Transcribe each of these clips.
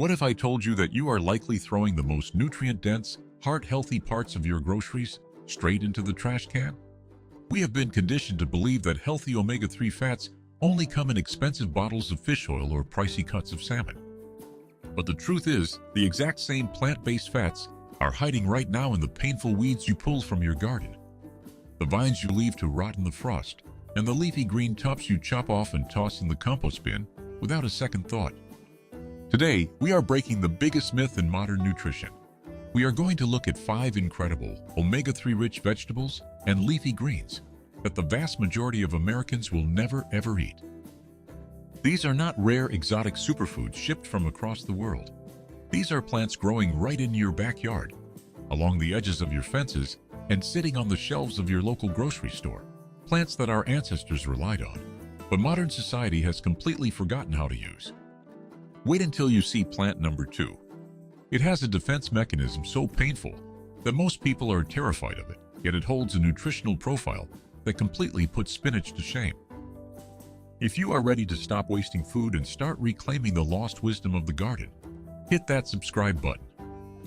What if I told you that you are likely throwing the most nutrient-dense, heart-healthy parts of your groceries straight into the trash can? We have been conditioned to believe that healthy omega-3 fats only come in expensive bottles of fish oil or pricey cuts of salmon. But the truth is, the exact same plant-based fats are hiding right now in the painful weeds you pull from your garden, the vines you leave to rot in the frost, and the leafy green tops you chop off and toss in the compost bin without a second thought. Today, we are breaking the biggest myth in modern nutrition. We are going to look at 5 incredible omega-3 rich vegetables and leafy greens that the vast majority of Americans will never ever eat. These are not rare exotic superfoods shipped from across the world. These are plants growing right in your backyard, along the edges of your fences, and sitting on the shelves of your local grocery store. Plants that our ancestors relied on, but modern society has completely forgotten how to use. Wait until you see plant number 2. It has a defense mechanism so painful that most people are terrified of it, yet it holds a nutritional profile that completely puts spinach to shame. If you are ready to stop wasting food and start reclaiming the lost wisdom of the garden, hit that subscribe button.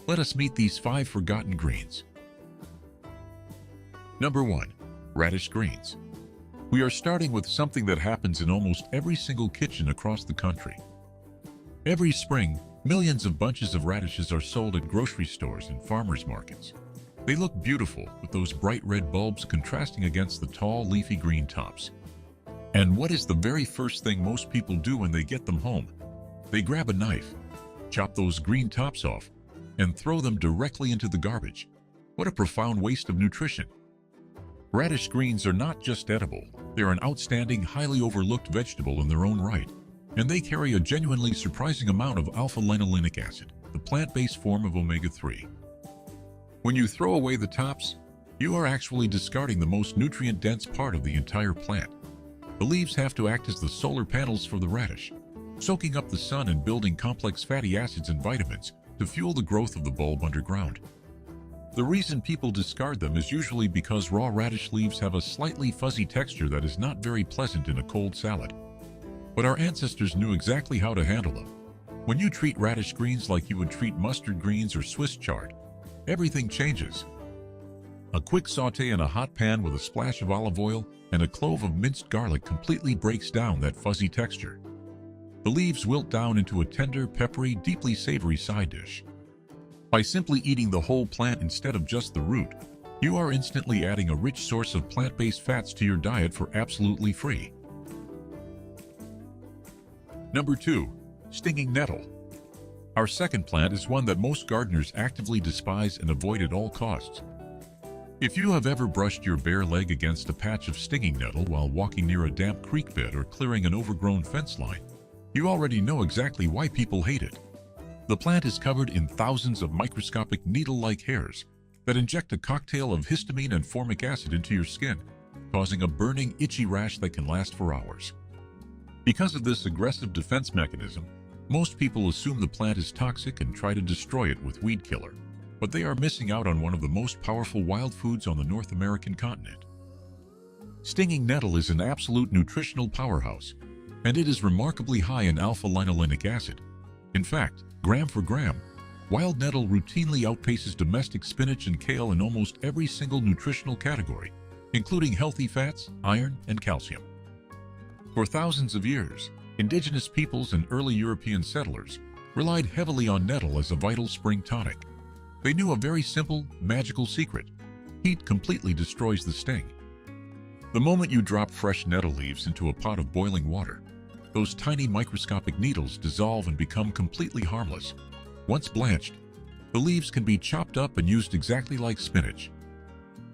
Let us meet these 5 forgotten greens. Number 1. Radish greens. We are starting with something that happens in almost every single kitchen across the country. Every spring, millions of bunches of radishes are sold at grocery stores and farmers markets. They look beautiful with those bright red bulbs contrasting against the tall, leafy green tops. And what is the very first thing most people do when they get them home? They grab a knife, chop those green tops off, and throw them directly into the garbage. What a profound waste of nutrition. Radish greens are not just edible, they're an outstanding, highly overlooked vegetable in their own right, and they carry a genuinely surprising amount of alpha-linolenic acid, the plant-based form of omega-3. When you throw away the tops, you are actually discarding the most nutrient-dense part of the entire plant. The leaves have to act as the solar panels for the radish, soaking up the sun and building complex fatty acids and vitamins to fuel the growth of the bulb underground. The reason people discard them is usually because raw radish leaves have a slightly fuzzy texture that is not very pleasant in a cold salad. But our ancestors knew exactly how to handle them. When you treat radish greens like you would treat mustard greens or Swiss chard, everything changes. A quick saute in a hot pan with a splash of olive oil and a clove of minced garlic completely breaks down that fuzzy texture. The leaves wilt down into a tender, peppery, deeply savory side dish. By simply eating the whole plant instead of just the root, you are instantly adding a rich source of plant-based fats to your diet for absolutely free. Number 2. Stinging nettle. Our second plant is one that most gardeners actively despise and avoid at all costs. If you have ever brushed your bare leg against a patch of stinging nettle while walking near a damp creek bed or clearing an overgrown fence line, you already know exactly why people hate it. The plant is covered in thousands of microscopic needle-like hairs that inject a cocktail of histamine and formic acid into your skin, causing a burning, itchy rash that can last for hours. Because of this aggressive defense mechanism, most people assume the plant is toxic and try to destroy it with weed killer, but they are missing out on one of the most powerful wild foods on the North American continent. Stinging nettle is an absolute nutritional powerhouse, and it is remarkably high in alpha-linolenic acid. In fact, gram for gram, wild nettle routinely outpaces domestic spinach and kale in almost every single nutritional category, including healthy fats, iron, and calcium. For thousands of years, indigenous peoples and early European settlers relied heavily on nettle as a vital spring tonic. They knew a very simple, magical secret: heat completely destroys the sting. The moment you drop fresh nettle leaves into a pot of boiling water, those tiny microscopic needles dissolve and become completely harmless. Once blanched, the leaves can be chopped up and used exactly like spinach.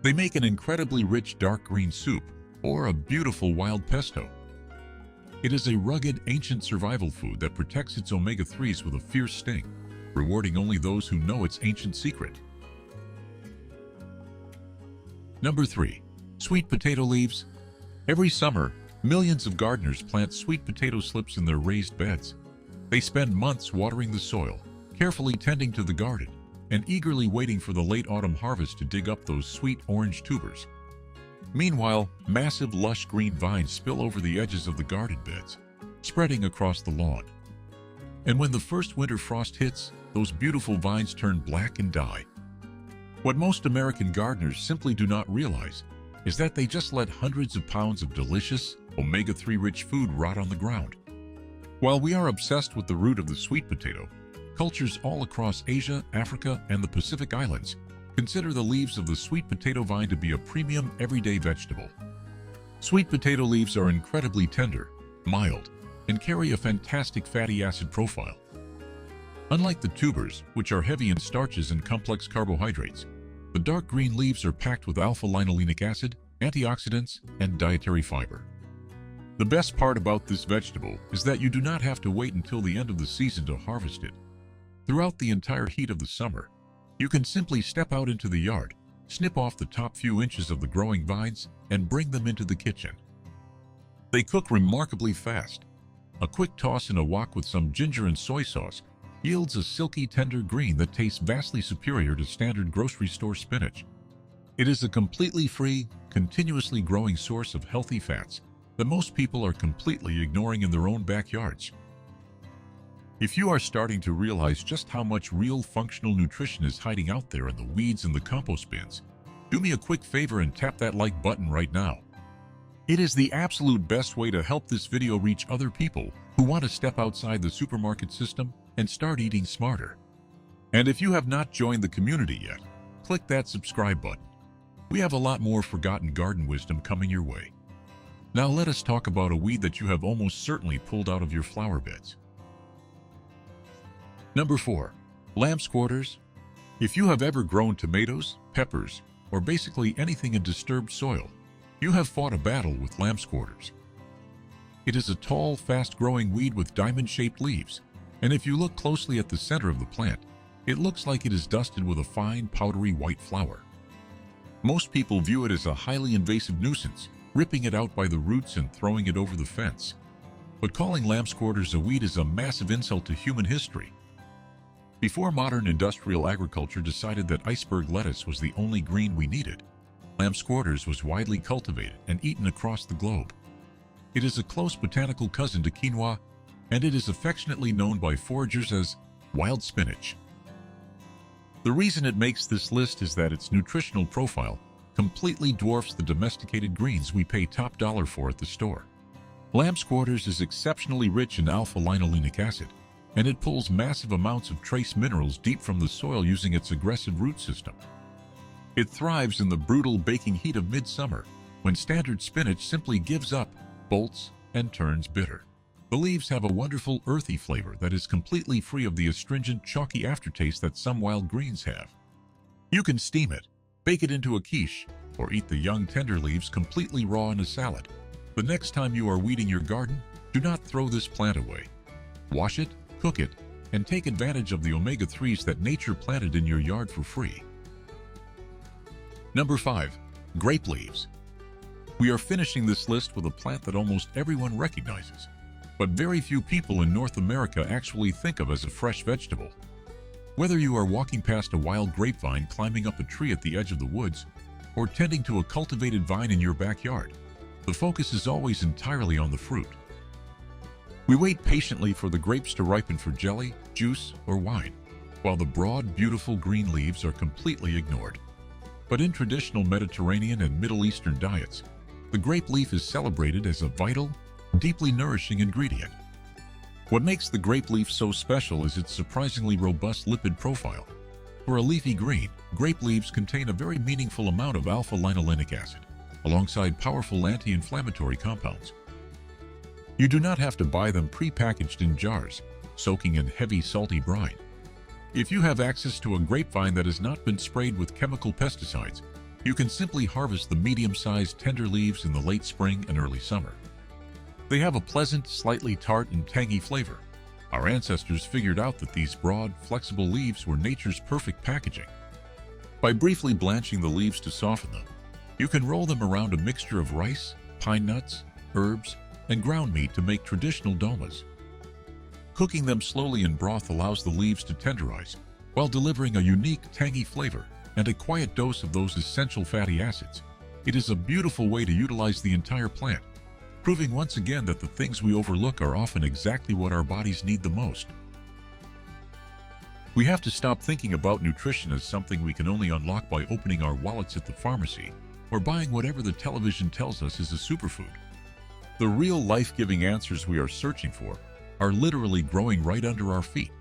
They make an incredibly rich dark green soup or a beautiful wild pesto. It is a rugged, ancient survival food that protects its omega-3s with a fierce sting, rewarding only those who know its ancient secret. Number 3. Sweet potato leaves. Every summer, millions of gardeners plant sweet potato slips in their raised beds. They spend months watering the soil, carefully tending to the garden, and eagerly waiting for the late autumn harvest to dig up those sweet orange tubers. Meanwhile, massive lush green vines spill over the edges of the garden beds, spreading across the lawn. And when the first winter frost hits, those beautiful vines turn black and die. What most American gardeners simply do not realize is that they just let hundreds of pounds of delicious, omega-3 rich food rot on the ground. While we are obsessed with the root of the sweet potato, cultures all across Asia, Africa, and the Pacific Islands consider the leaves of the sweet potato vine to be a premium everyday vegetable. Sweet potato leaves are incredibly tender, mild, and carry a fantastic fatty acid profile. Unlike the tubers, which are heavy in starches and complex carbohydrates, the dark green leaves are packed with alpha-linolenic acid, antioxidants, and dietary fiber. The best part about this vegetable is that you do not have to wait until the end of the season to harvest it. Throughout the entire heat of the summer, you can simply step out into the yard, snip off the top few inches of the growing vines, and bring them into the kitchen. They cook remarkably fast. A quick toss in a wok with some ginger and soy sauce yields a silky, tender green that tastes vastly superior to standard grocery store spinach. It is a completely free, continuously growing source of healthy fats that most people are completely ignoring in their own backyards. If you are starting to realize just how much real functional nutrition is hiding out there in the weeds and the compost bins, do me a quick favor and tap that like button right now. It is the absolute best way to help this video reach other people who want to step outside the supermarket system and start eating smarter. And if you have not joined the community yet, click that subscribe button. We have a lot more forgotten garden wisdom coming your way. Now let us talk about a weed that you have almost certainly pulled out of your flower beds. Number 4. Lambsquarters. If you have ever grown tomatoes, peppers, or basically anything in disturbed soil, you have fought a battle with lambsquarters. It is a tall, fast-growing weed with diamond-shaped leaves, and if you look closely at the center of the plant, it looks like it is dusted with a fine, powdery white flour. Most people view it as a highly invasive nuisance, ripping it out by the roots and throwing it over the fence. But calling lambsquarters a weed is a massive insult to human history. Before modern industrial agriculture decided that iceberg lettuce was the only green we needed, lambsquarters was widely cultivated and eaten across the globe. It is a close botanical cousin to quinoa, and it is affectionately known by foragers as wild spinach. The reason it makes this list is that its nutritional profile completely dwarfs the domesticated greens we pay top dollar for at the store. Lambsquarters is exceptionally rich in alpha-linolenic acid, and it pulls massive amounts of trace minerals deep from the soil using its aggressive root system. It thrives in the brutal baking heat of midsummer, when standard spinach simply gives up, bolts, and turns bitter. The leaves have a wonderful earthy flavor that is completely free of the astringent, chalky aftertaste that some wild greens have. You can steam it, bake it into a quiche, or eat the young tender leaves completely raw in a salad. The next time you are weeding your garden, do not throw this plant away. Wash it, cook it, and take advantage of the omega-3s that nature planted in your yard for free. Number 5. Grape leaves. We are finishing this list with a plant that almost everyone recognizes, but very few people in North America actually think of as a fresh vegetable. Whether you are walking past a wild grapevine, climbing up a tree at the edge of the woods, or tending to a cultivated vine in your backyard, the focus is always entirely on the fruit. We wait patiently for the grapes to ripen for jelly, juice, or wine, while the broad, beautiful green leaves are completely ignored. But in traditional Mediterranean and Middle Eastern diets, the grape leaf is celebrated as a vital, deeply nourishing ingredient. What makes the grape leaf so special is its surprisingly robust lipid profile. For a leafy green, grape leaves contain a very meaningful amount of alpha-linolenic acid, alongside powerful anti-inflammatory compounds. You do not have to buy them pre-packaged in jars, soaking in heavy, salty brine. If you have access to a grapevine that has not been sprayed with chemical pesticides, you can simply harvest the medium-sized tender leaves in the late spring and early summer. They have a pleasant, slightly tart and tangy flavor. Our ancestors figured out that these broad, flexible leaves were nature's perfect packaging. By briefly blanching the leaves to soften them, you can roll them around a mixture of rice, pine nuts, herbs, and ground meat to make traditional dolmas. Cooking them slowly in broth allows the leaves to tenderize, while delivering a unique, tangy flavor and a quiet dose of those essential fatty acids. It is a beautiful way to utilize the entire plant, proving once again that the things we overlook are often exactly what our bodies need the most. We have to stop thinking about nutrition as something we can only unlock by opening our wallets at the pharmacy or buying whatever the television tells us is a superfood. The real life-giving answers we are searching for are literally growing right under our feet,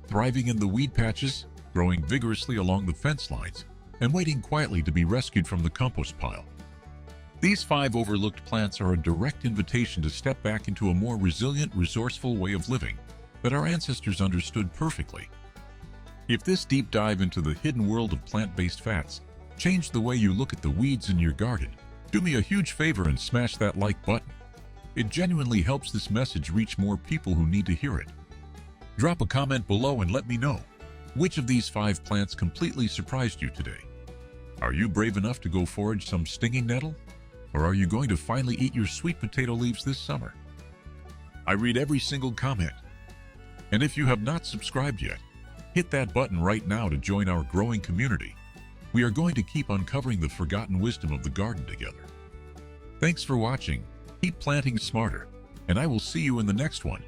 thriving in the weed patches, growing vigorously along the fence lines, and waiting quietly to be rescued from the compost pile. These 5 overlooked plants are a direct invitation to step back into a more resilient, resourceful way of living that our ancestors understood perfectly. If this deep dive into the hidden world of plant-based fats changed the way you look at the weeds in your garden, do me a huge favor and smash that like button. It genuinely helps this message reach more people who need to hear it. Drop a comment below and let me know, which of these 5 plants completely surprised you today? Are you brave enough to go forage some stinging nettle? Or are you going to finally eat your sweet potato leaves this summer? I read every single comment. And if you have not subscribed yet, hit that button right now to join our growing community. We are going to keep uncovering the forgotten wisdom of the garden together. Thanks for watching. Keep planting smarter, and I will see you in the next one.